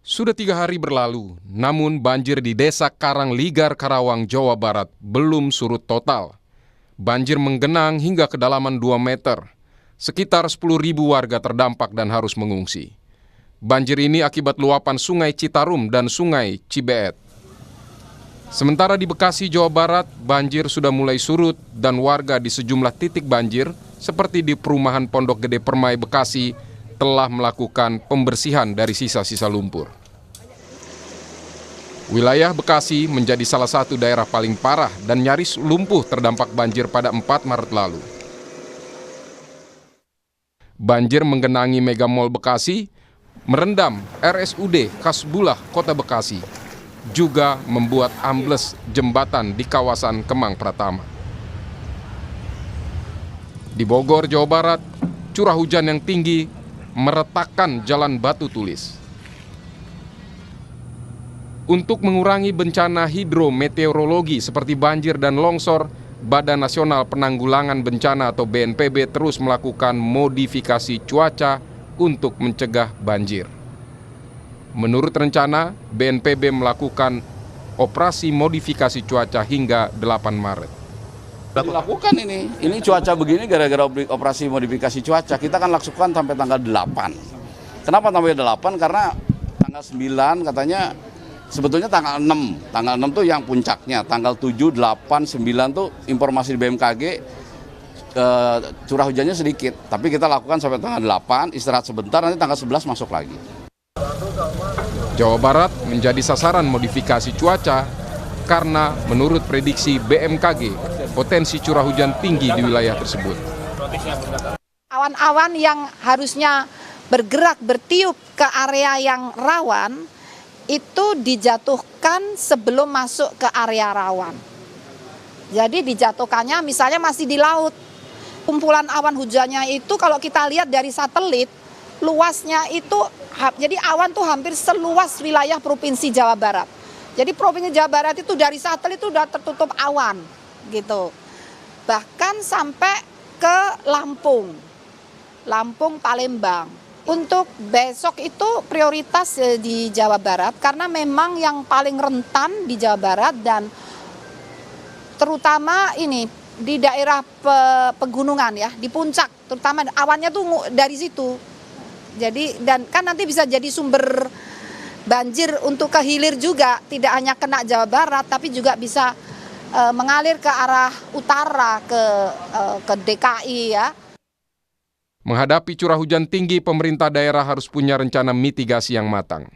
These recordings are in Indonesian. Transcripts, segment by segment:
Sudah 3 hari berlalu, namun banjir di Desa Karangligar, Karawang, Jawa Barat belum surut total. Banjir menggenang hingga kedalaman 2 meter. Sekitar 10.000 warga terdampak dan harus mengungsi. Banjir ini akibat luapan Sungai Citarum dan Sungai Cibeet. Sementara di Bekasi, Jawa Barat, banjir sudah mulai surut dan warga di sejumlah titik banjir, seperti di perumahan Pondok Gede Permai, Bekasi, telah melakukan pembersihan dari sisa-sisa lumpur. Wilayah Bekasi menjadi salah satu daerah paling parah dan nyaris lumpuh terdampak banjir pada 4 Maret lalu. Banjir menggenangi Mega Mall Bekasi, merendam RSUD Kasbullah Kota Bekasi, juga membuat ambles jembatan di kawasan Kemang Pratama. Di Bogor, Jawa Barat, curah hujan yang tinggi meretakkan jalan batu tulis. Untuk mengurangi bencana hidrometeorologi seperti banjir dan longsor, Badan Nasional Penanggulangan Bencana atau BNPB terus melakukan modifikasi cuaca untuk mencegah banjir. Menurut rencana, BNPB melakukan operasi modifikasi cuaca hingga 8 Maret. Dilakukan ini cuaca begini gara-gara operasi modifikasi cuaca. Kita akan lakukan sampai tanggal 8. Kenapa sampai 8? Karena tanggal 9 katanya, sebetulnya tanggal 6. Tanggal 6 tuh yang puncaknya. Tanggal 7, 8, 9 tuh informasi di BMKG curah hujannya sedikit. Tapi kita lakukan sampai tanggal 8, istirahat sebentar, nanti tanggal 11 masuk lagi. Jawa Barat menjadi sasaran modifikasi cuaca karena menurut prediksi BMKG, potensi curah hujan tinggi di wilayah tersebut. Awan-awan yang harusnya bergerak bertiup ke area yang rawan itu dijatuhkan sebelum masuk ke area rawan. Jadi dijatuhkannya misalnya masih di laut. Kumpulan awan hujannya itu kalau kita lihat dari satelit, luasnya itu, jadi awan tuh hampir seluas wilayah Provinsi Jawa Barat. Jadi Provinsi Jawa Barat itu dari satelit itu udah tertutup awan gitu. Bahkan sampai ke Lampung, Palembang. Untuk besok itu prioritas di Jawa Barat karena memang yang paling rentan di Jawa Barat dan terutama ini di daerah pegunungan ya, di puncak, terutama awannya tuh dari situ. Jadi dan kan nanti bisa jadi sumber banjir untuk ke hilir juga, tidak hanya kena Jawa Barat tapi juga bisa mengalir ke arah utara ke DKI ya. Menghadapi curah hujan tinggi, pemerintah daerah harus punya rencana mitigasi yang matang.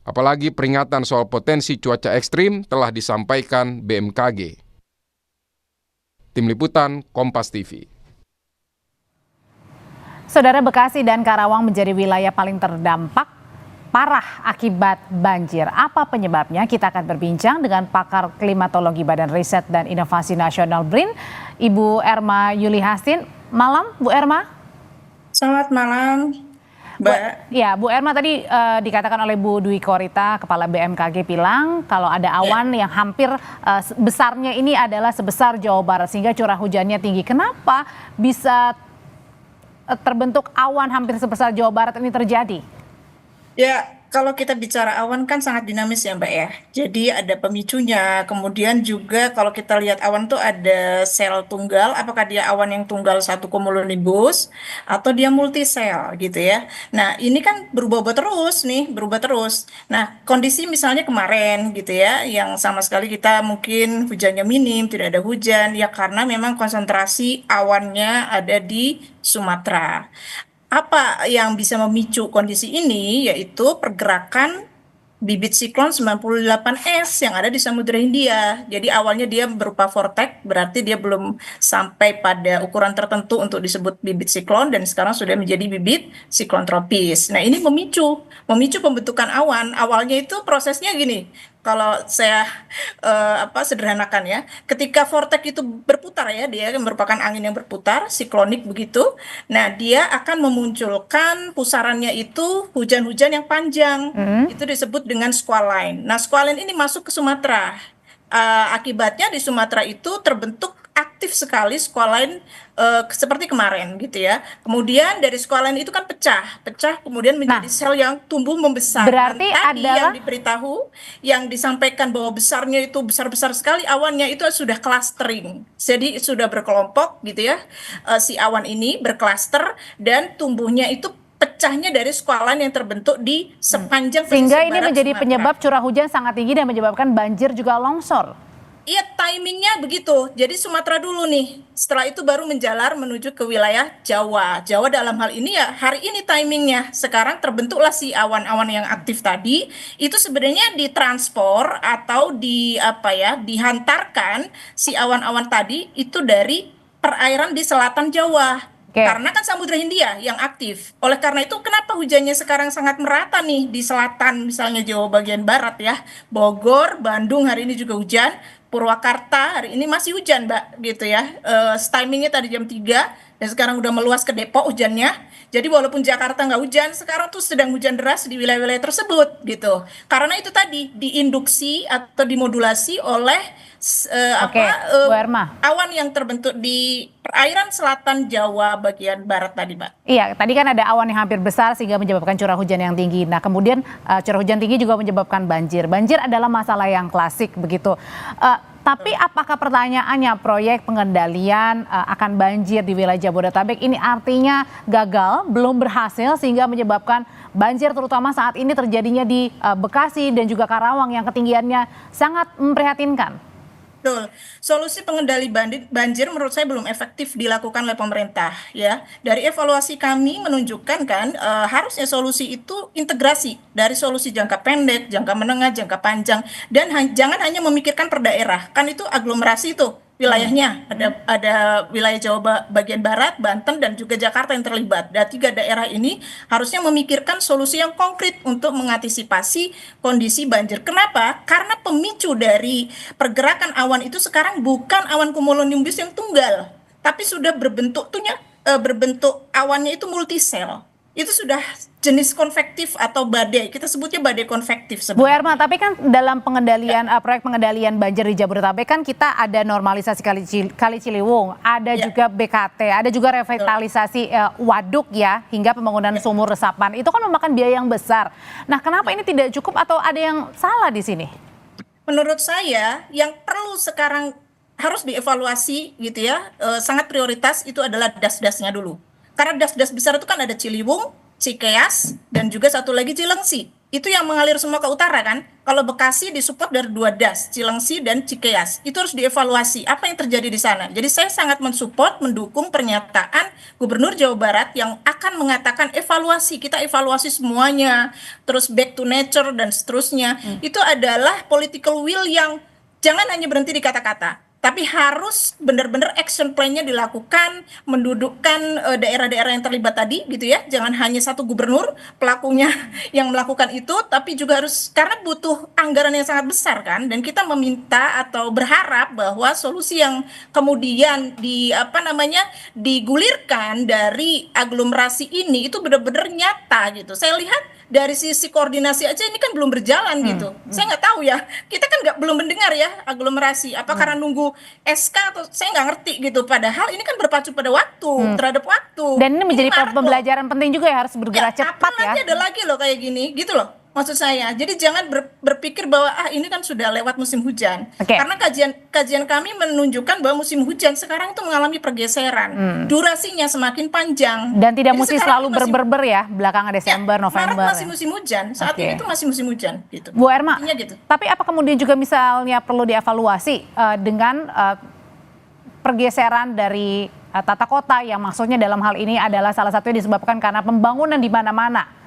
Apalagi peringatan soal potensi cuaca ekstrim telah disampaikan BMKG. Tim Liputan, Kompas TV. Saudara, Bekasi dan Karawang menjadi wilayah paling terdampak parah akibat banjir. Apa penyebabnya? Kita akan berbincang dengan pakar klimatologi Badan Riset dan Inovasi Nasional BRIN, Ibu Erma Yuli Hastin. Malam, Bu Erma. Selamat malam, Mbak. Bu Erma, tadi dikatakan oleh Bu Dwi Korita, Kepala BMKG, bilang kalau ada awan yang hampir besarnya ini adalah sebesar Jawa Barat sehingga curah hujannya tinggi. Kenapa bisa terbentuk awan hampir sebesar Jawa Barat ini terjadi? Ya, kalau kita bicara awan kan sangat dinamis ya Mbak ya. Jadi ada pemicunya, kemudian juga kalau kita lihat awan tuh ada sel tunggal, apakah dia awan yang tunggal satu cumulonimbus atau dia multisel gitu ya. Nah ini kan berubah-ubah terus nih, berubah terus. Nah kondisi misalnya kemarin gitu ya, yang sama sekali kita mungkin hujannya minim, tidak ada hujan, ya karena memang konsentrasi awannya ada di Sumatera. Apa yang bisa memicu kondisi ini yaitu pergerakan bibit siklon 98S yang ada di Samudra Hindia. Jadi awalnya dia berupa vortex, berarti dia belum sampai pada ukuran tertentu untuk disebut bibit siklon dan sekarang sudah menjadi bibit siklon tropis. Nah, ini memicu pembentukan awan. Awalnya itu prosesnya gini. Kalau saya sederhanakan ya, ketika vortex itu berputar ya, dia merupakan angin yang berputar, siklonik begitu. Nah, dia akan memunculkan pusarannya itu hujan-hujan yang panjang. Itu disebut dengan squall line. Nah, squall line ini masuk ke Sumatera. Akibatnya di Sumatera itu terbentuk aktif sekali sekolah lain seperti kemarin gitu ya. Kemudian dari sekolah lain itu kan pecah, kemudian menjadi sel yang tumbuh membesar. Berarti Dan tadi adalah yang diberitahu, yang disampaikan bahwa besarnya itu besar-besar sekali, awannya itu sudah clustering. Jadi sudah berkelompok gitu ya. Si awan ini berklaster dan tumbuhnya itu pecahnya dari squalane yang terbentuk di sepanjang sehingga pesisir ini barat menjadi Sumatera. penyebab curah hujan sangat tinggi dan menyebabkan banjir juga longsor. Iya, timingnya begitu. Jadi Sumatera dulu nih, setelah itu baru menjalar menuju ke wilayah Jawa. Jawa dalam hal ini ya hari ini timingnya. Sekarang terbentuklah si awan-awan yang aktif tadi. Itu sebenarnya ditranspor atau dihantarkan si awan-awan tadi itu dari perairan di selatan Jawa. Oke. Karena kan Samudra Hindia yang aktif. Oleh karena itu kenapa hujannya sekarang sangat merata nih di selatan misalnya Jawa bagian barat ya. Bogor, Bandung hari ini juga hujan. Purwakarta hari ini masih hujan Mbak gitu ya. Timingnya tadi jam 3 dan sekarang udah meluas ke Depok hujannya. Jadi walaupun Jakarta nggak hujan, sekarang tuh sedang hujan deras di wilayah-wilayah tersebut gitu. Karena itu tadi diinduksi atau dimodulasi oleh Oke, Bu Erma. awan yang terbentuk di perairan selatan Jawa bagian barat tadi, Mbak. Iya, tadi kan ada awan yang hampir besar sehingga menyebabkan curah hujan yang tinggi. Nah, kemudian curah hujan tinggi juga menyebabkan banjir. Banjir adalah masalah yang klasik begitu. Tapi apakah pertanyaannya proyek pengendalian akan banjir di wilayah Jabodetabek ini artinya gagal, belum berhasil sehingga menyebabkan banjir terutama saat ini terjadinya di Bekasi dan juga Karawang yang ketinggiannya sangat memprihatinkan? Betul. Solusi pengendali banjir menurut saya belum efektif dilakukan oleh pemerintah ya. Dari evaluasi kami menunjukkan kan harusnya solusi itu integrasi dari solusi jangka pendek, jangka menengah, jangka panjang dan jangan hanya memikirkan per daerah. Kan itu aglomerasi itu wilayahnya ada wilayah Jawa bagian barat, Banten dan juga Jakarta yang terlibat. Dan 3 daerah ini harusnya memikirkan solusi yang konkret untuk mengantisipasi kondisi banjir. Kenapa? Karena pemicu dari pergerakan awan itu sekarang bukan awan cumulonimbus yang tunggal, tapi sudah berbentuk awannya itu multisel. Itu sudah jenis konvektif atau badai. Kita sebutnya badai konvektif Bu sebenarnya. Erma, tapi kan dalam pengendalian proyek pengendalian banjir di Jabodetabek kan kita ada normalisasi Kali Ciliwung, ada juga BKT, ada juga revitalisasi waduk ya, hingga pembangunan sumur resapan. Itu kan memakan biaya yang besar. Nah, kenapa ini tidak cukup atau ada yang salah di sini? Menurut saya yang perlu sekarang harus dievaluasi gitu ya, sangat prioritas itu adalah das-dasnya dulu. Karena das-das besar itu kan ada Ciliwung, Cikeas, dan juga satu lagi Cilengsi. Itu yang mengalir semua ke utara kan. Kalau Bekasi disupport dari 2 das, Cilengsi dan Cikeas. Itu harus dievaluasi apa yang terjadi di sana. Jadi saya sangat mensupport, mendukung pernyataan Gubernur Jawa Barat yang akan mengatakan evaluasi, kita evaluasi semuanya, terus back to nature dan seterusnya. Itu adalah political will yang jangan hanya berhenti di kata-kata. Tapi harus benar-benar action plan-nya dilakukan, mendudukkan daerah-daerah yang terlibat tadi gitu ya. Jangan hanya satu gubernur pelakunya yang melakukan itu, tapi juga harus karena butuh anggaran yang sangat besar kan. Dan kita meminta atau berharap bahwa solusi yang kemudian digulirkan dari aglomerasi ini itu benar-benar nyata gitu. Saya lihat dari sisi koordinasi aja ini kan belum berjalan gitu. Saya nggak tahu ya. Kita kan belum mendengar ya aglomerasi. Apa karena nunggu SK atau saya nggak ngerti gitu. Padahal ini kan berpacu pada waktu, terhadap waktu. Dan ini menjadi Maret loh. pembelajaran penting juga ya, harus bergerak cepat ya. Apalagi ada lagi loh kayak gini, gitu loh. Maksud saya, jadi jangan berpikir bahwa ini kan sudah lewat musim hujan. Oke. Karena kajian kami menunjukkan bahwa musim hujan sekarang itu mengalami pergeseran. Durasinya semakin panjang. Dan tidak Jadi mesti sekarang selalu ini masih- berber ya, belakangan Desember, Ya, November. Maret masih musim hujan. Saat Oke. ini tuh masih musim hujan gitu. Bu Erma, Intinya gitu. tapi apa kemudian juga misalnya perlu dievaluasi dengan pergeseran dari tata kota yang maksudnya dalam hal ini adalah salah satunya disebabkan karena pembangunan di mana-mana.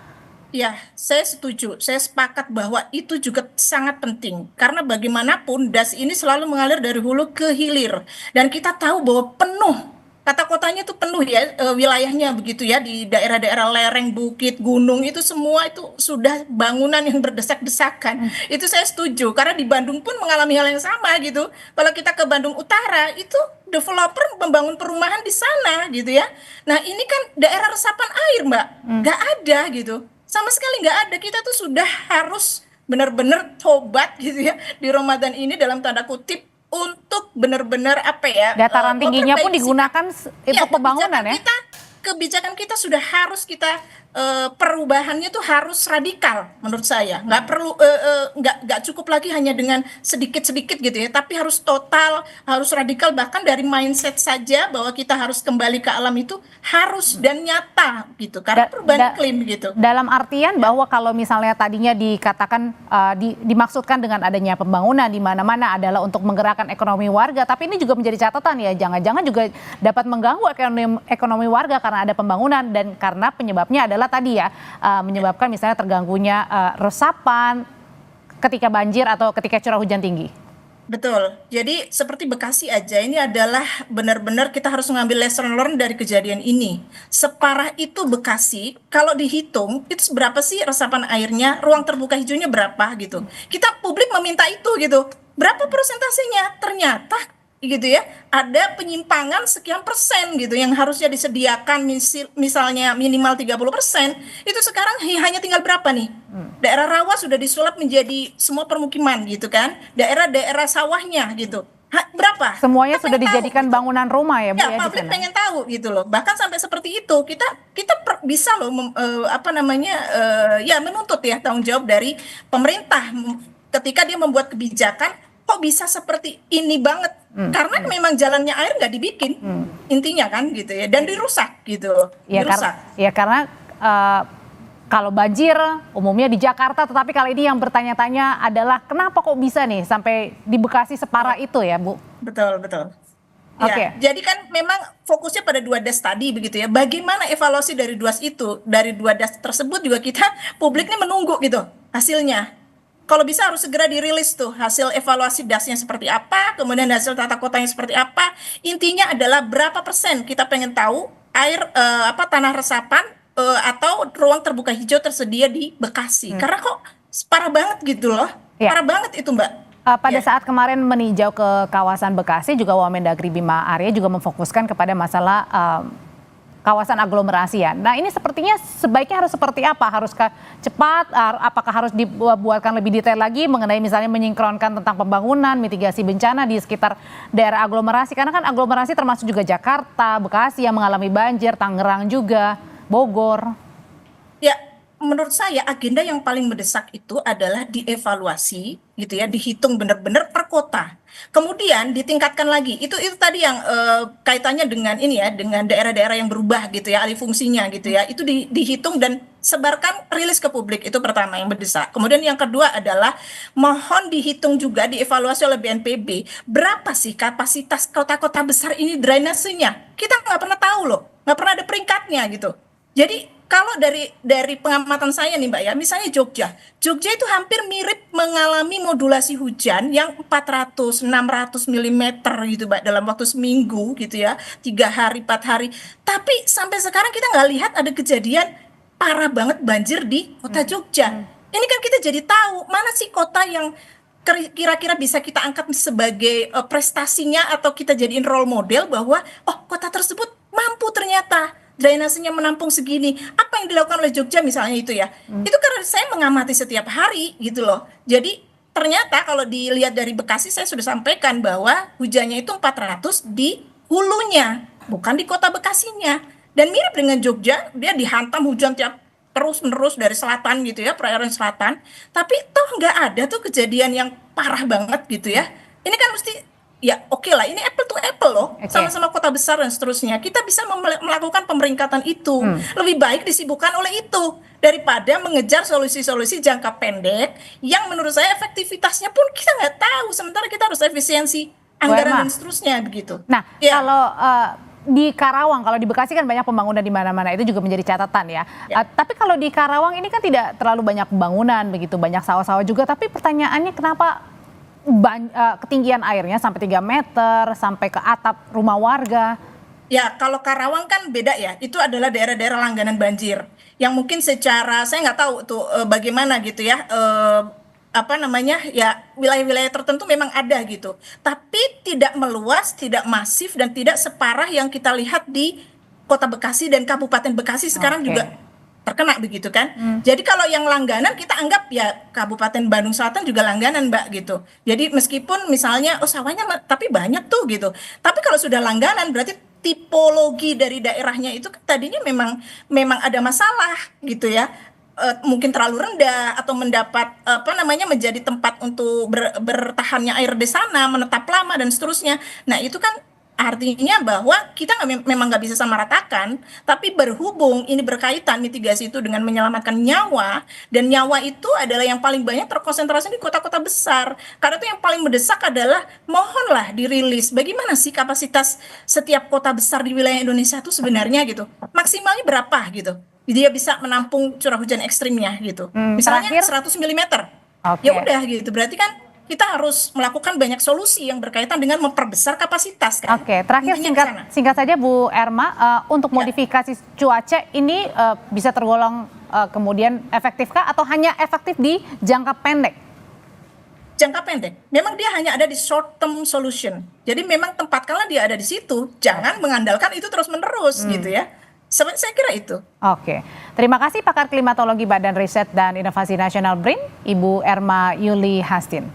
Ya, saya setuju. Saya sepakat bahwa itu juga sangat penting. Karena bagaimanapun das ini selalu mengalir dari hulu ke hilir. Dan kita tahu bahwa penuh, kata kotanya itu penuh ya, wilayahnya begitu ya, di daerah-daerah lereng, bukit, gunung, itu semua itu sudah bangunan yang berdesak-desakan. Itu saya setuju. Karena di Bandung pun mengalami hal yang sama gitu. Kalau kita ke Bandung Utara, itu developer membangun perumahan di sana gitu ya. Nah ini kan daerah resapan air Mbak, nggak ada gitu. Sama sekali nggak ada. Kita tuh sudah harus benar-benar tobat gitu ya di Ramadan ini dalam tanda kutip untuk benar-benar apa ya, Dataran tingginya pun memperbaiki digunakan ya, untuk pembangunan ya. kebijakan kita sudah harus kita perubahannya tuh harus radikal menurut saya. Nggak perlu nggak cukup lagi hanya dengan sedikit-sedikit gitu ya, tapi harus total, harus radikal, bahkan dari mindset saja bahwa kita harus kembali ke alam itu harus dan nyata gitu. Karena perubahan iklim gitu. Dalam artian bahwa kalau misalnya tadinya dikatakan dimaksudkan dengan adanya pembangunan di mana-mana adalah untuk menggerakkan ekonomi warga, tapi ini juga menjadi catatan ya, jangan-jangan juga dapat mengganggu ekonomi warga karena ada pembangunan dan karena penyebabnya adalah tadi ya menyebabkan misalnya terganggunya resapan ketika banjir atau ketika curah hujan tinggi. Betul. Jadi seperti Bekasi aja ini adalah benar-benar kita harus mengambil lesson learn dari kejadian ini. Separah itu Bekasi, kalau dihitung itu berapa sih resapan airnya, ruang terbuka hijaunya berapa gitu. Kita publik meminta itu gitu. Berapa persentasenya? Ternyata gitu ya, ada penyimpangan sekian persen gitu yang harusnya disediakan misalnya minimal 30%, itu sekarang hanya tinggal berapa nih? Daerah rawa sudah disulap menjadi semua permukiman gitu kan, daerah-daerah sawahnya gitu. Berapa? Semuanya Kita sudah pengen dijadikan tahu, gitu. bangunan rumah ya Bu Ya, ya di publik sana. pengen tahu gitu loh. Bahkan sampai seperti itu, kita bisa loh apa namanya ya menuntut ya tanggung jawab dari pemerintah ketika dia membuat kebijakan kok bisa seperti ini banget. Karena memang jalannya air nggak dibikin, intinya kan gitu ya, dan dirusak gitu, Ya, dirusak. karena kalau banjir umumnya di Jakarta, tetapi kali ini yang bertanya-tanya adalah kenapa kok bisa nih sampai di Bekasi separah itu ya Bu? Betul, betul. Oke. Ya, jadi kan memang fokusnya pada 2 das tadi begitu ya. Bagaimana evaluasi dari 2 das itu? Dari 2 das tersebut juga kita publiknya menunggu gitu hasilnya. Kalau bisa harus segera dirilis tuh hasil evaluasi dasnya seperti apa, kemudian hasil tata kotanya seperti apa. Intinya adalah berapa persen kita pengen tahu air tanah resapan atau ruang terbuka hijau tersedia di Bekasi. Karena kok parah banget gitu loh. Ya. Parah banget itu, Mbak. Pada Ya. saat kemarin meninjau ke kawasan Bekasi, juga Wamendagri Bima Arya juga memfokuskan kepada masalah kawasan aglomerasi ya. Nah ini sepertinya sebaiknya harus seperti apa? Haruskah cepat? Apakah harus dibuatkan lebih detail lagi mengenai misalnya menyinkronkan tentang pembangunan, mitigasi bencana di sekitar daerah aglomerasi? Karena kan aglomerasi termasuk juga Jakarta, Bekasi yang mengalami banjir, Tangerang juga, Bogor. Ya, menurut saya agenda yang paling mendesak itu adalah dievaluasi gitu ya, dihitung benar-benar per kota. Kemudian ditingkatkan lagi. Itu tadi yang kaitannya dengan ini ya, dengan daerah-daerah yang berubah gitu ya, alih fungsinya gitu ya. Itu dihitung dan sebarkan, rilis ke publik. Itu pertama yang mendesak. Kemudian yang kedua adalah mohon dihitung juga, dievaluasi oleh BNPB, berapa sih kapasitas kota-kota besar ini drainasenya. Kita nggak pernah tahu loh, nggak pernah ada peringkatnya gitu. Jadi kalau dari pengamatan saya nih Mbak ya, misalnya Jogja itu hampir mirip mengalami modulasi hujan yang 400-600 mm gitu Mbak dalam waktu seminggu gitu ya, 3 hari 4 hari. Tapi sampai sekarang kita nggak lihat ada kejadian parah banget banjir di kota Jogja. Ini kan kita jadi tahu mana sih kota yang kira-kira bisa kita angkat sebagai prestasinya atau kita jadiin role model bahwa oh kota tersebut mampu ternyata drainasenya menampung segini. Apa yang dilakukan oleh Jogja misalnya itu ya. Itu karena saya mengamati setiap hari gitu loh. Jadi ternyata kalau dilihat dari Bekasi saya sudah sampaikan bahwa hujannya itu 400 di hulunya, bukan di kota Bekasinya. Dan mirip dengan Jogja, dia dihantam hujan terus-menerus dari selatan gitu ya, perairan selatan. Tapi toh nggak ada tuh kejadian yang parah banget gitu ya. Ini kan mesti ya oke lah, ini apple to apple loh, sama-sama kota besar dan seterusnya. Kita bisa melakukan pemeringkatan itu. Lebih baik disibukkan oleh itu daripada mengejar solusi-solusi jangka pendek yang menurut saya efektivitasnya pun kita nggak tahu. Sementara kita harus efisiensi anggaran dan seterusnya begitu. Nah, ya. kalau di Karawang, kalau di Bekasi kan banyak pembangunan di mana-mana, itu juga menjadi catatan ya. Tapi kalau di Karawang ini kan tidak terlalu banyak pembangunan begitu, banyak sawah-sawah juga. Tapi pertanyaannya kenapa ketinggian airnya sampai 3 meter, sampai ke atap rumah warga? Ya, kalau Karawang kan beda ya. Itu adalah daerah-daerah langganan banjir. Yang mungkin secara, saya nggak tahu tuh bagaimana gitu ya, ya wilayah-wilayah tertentu memang ada gitu. Tapi tidak meluas, tidak masif, dan tidak separah yang kita lihat di Kota Bekasi dan Kabupaten Bekasi sekarang juga terkena begitu kan. Jadi kalau yang langganan kita anggap ya Kabupaten Bandung Selatan juga langganan Mbak gitu. Jadi meskipun misalnya sawahnya tapi banyak tuh gitu. Tapi kalau sudah langganan berarti tipologi dari daerahnya itu kan tadinya memang ada masalah gitu ya. Mungkin terlalu rendah atau mendapat menjadi tempat untuk bertahannya air di sana, menetap lama dan seterusnya. Nah itu kan artinya bahwa kita memang nggak bisa samaratakan, tapi berhubung ini berkaitan mitigasi itu dengan menyelamatkan nyawa, dan nyawa itu adalah yang paling banyak terkonsentrasi di kota-kota besar. Karena itu yang paling mendesak adalah mohonlah dirilis bagaimana sih kapasitas setiap kota besar di wilayah Indonesia itu sebenarnya gitu. Maksimalnya berapa gitu. Dia bisa menampung curah hujan ekstrimnya gitu. Misalnya terakhir? 100 mm. Oke. Ya udah gitu. Berarti kan kita harus melakukan banyak solusi yang berkaitan dengan memperbesar kapasitas kan. Oke, terakhir Intinya ke sana. singkat saja Bu Erma, untuk modifikasi cuaca ini bisa tergolong kemudian efektifkah atau hanya efektif di jangka pendek? Jangka pendek, memang dia hanya ada di short term solution. Jadi memang tempatkanlah dia ada di situ. Jangan mengandalkan itu terus menerus gitu ya. Saya kira itu. Oke, terima kasih pakar klimatologi Badan Riset dan Inovasi Nasional BRIN, Ibu Erma Yuli Hastin.